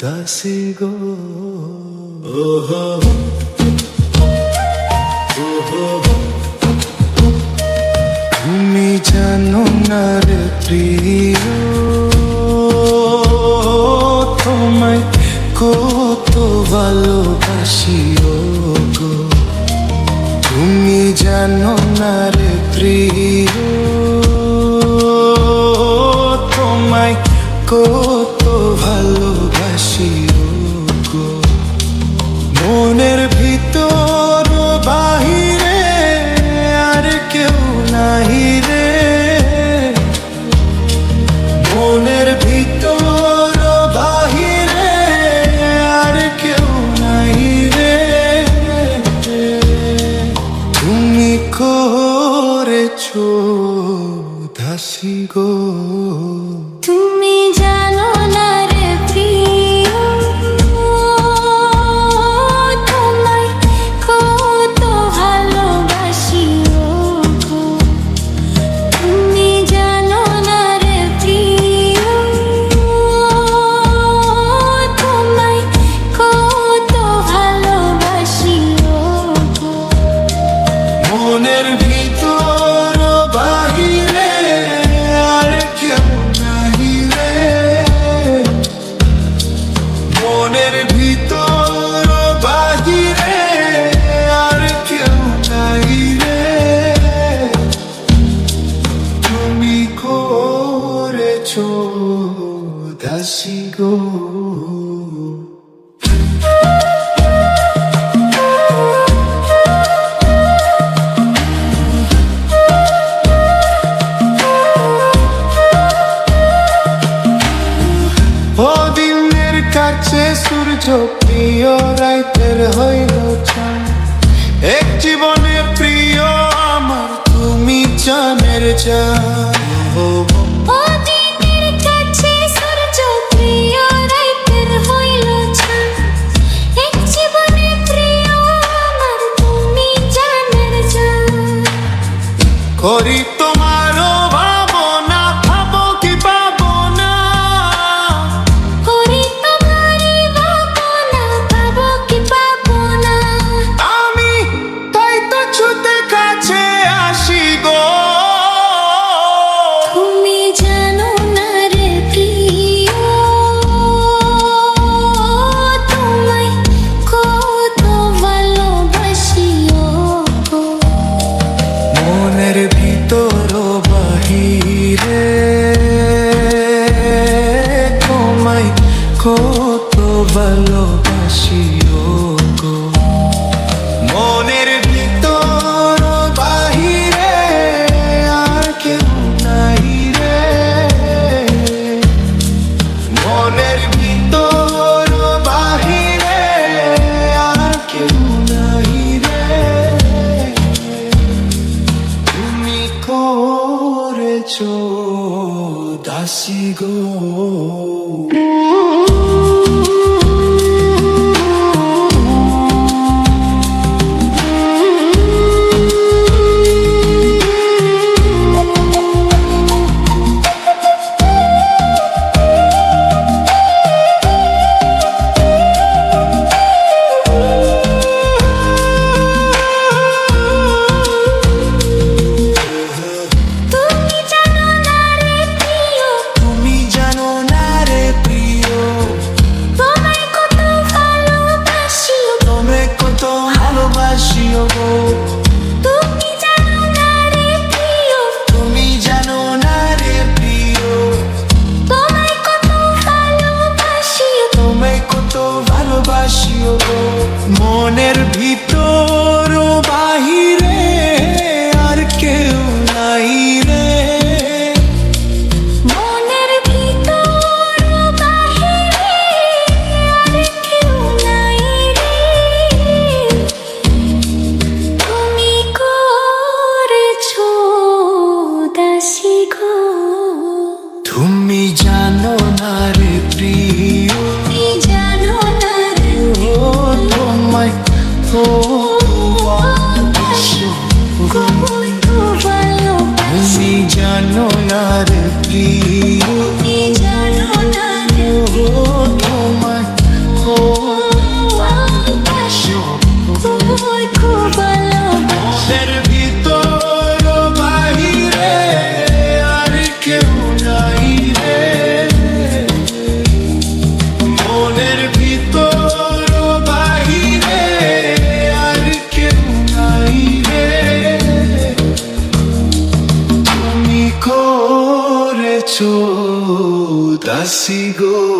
দাসী গো। ওহো ওহো, তুমি জানো না রে প্রিয়, তোমায় কত ভালোবাসিও গো। তুমি জানো না রে প্রিয়, তোমায় কত ভালোবাসিও গো। মনের ভিতর বাহিরে আর কেউ নাই রে, মনের ভিতর বাহিরে আর কেউ নাই রে। তুমি করেছো দাসী গো। তুমি জানো না রে প্রিয়, তোমায় কত ভালোবাসি গো। তুমি জানো না রে প্রিয়, তোমায় কত ভালোবাসি গো। মনের ভিতর বাহিরে আর কেউ নাই রে, মনের ভিতর বাহিরে আর কেউ নাই রে। তুমি করেছো দাসী গো। ও দিনের কাছে সূর্য প্রিয়, রাইতের হইল চাঁদ। এক জীবনে প্রিয় আমার, তুমি জানের জান। ও দিনের কাছে সূর্য প্রিয়, রাইতের হইল চাঁদ। এক জীবনে প্রিয় আমার, তুমি জানের জান। করি তোমার ভাবনা, ভাবো কি পাবো না। করি তোমারই ভাবনা, পাবো কি পাবো না। আমি তাই তো ছুতে কাছে আসি গো। তুমি জানো না রে প্রিয়, তোমায় কত ভালোবাসি গো। মনের ভিতর বাহিরে তোমায় কত ভালোবাসিও গো। মনের ভিতর বাহিরে আর কেউ নাই রে, মনের ভিতর বাহিরে আর কেউ নাই রে। তুমি করেছো দাসী গো। তুমি জানো না রে প্রিয়, তুমি জানো না রে প্রিয়, তোমায় কত ভালোবাসি। তোমায় কত ভালোবাসিও গো। তুমি জানো না রে প্রিয়, তুমি জানো না রে প্রিয়, তোমায় কত ভালোবাসি। তোমায় কত ভালোবাসিও গো। মনের ভিতর বাহিরে আর কেউ নাই রে, মনের ভিতর বাহিরে আর কেউ নাই রে। তুমি আছি গো